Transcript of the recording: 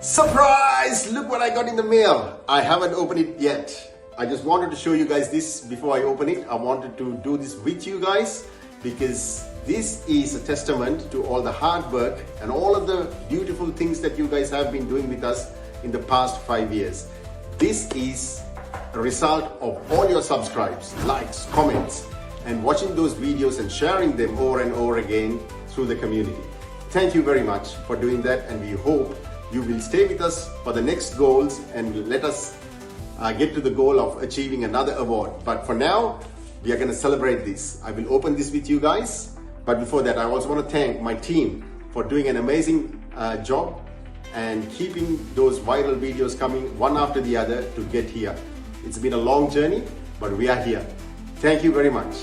Surprise! Look what I got in the mail. I haven't opened it yet. I just wanted to show you guys this before I open it. I wanted to do this with you guys because this is a testament to all the hard work and all of the beautiful things that you guys have been doing with us in the past 5 years. This is a result of all your subscribes, likes, comments, and watching those videos and sharing them over and over again through the community. Thank you very much for doing that, and we hope you will stay with us for the next goals and let us get to the goal of achieving another award. But for now, we are going to celebrate this. I will open this with you guys. But before that, I also want to thank my team for doing an amazing job and keeping those viral videos coming one after the other to get here. It's been a long journey, but we are here. Thank you very much.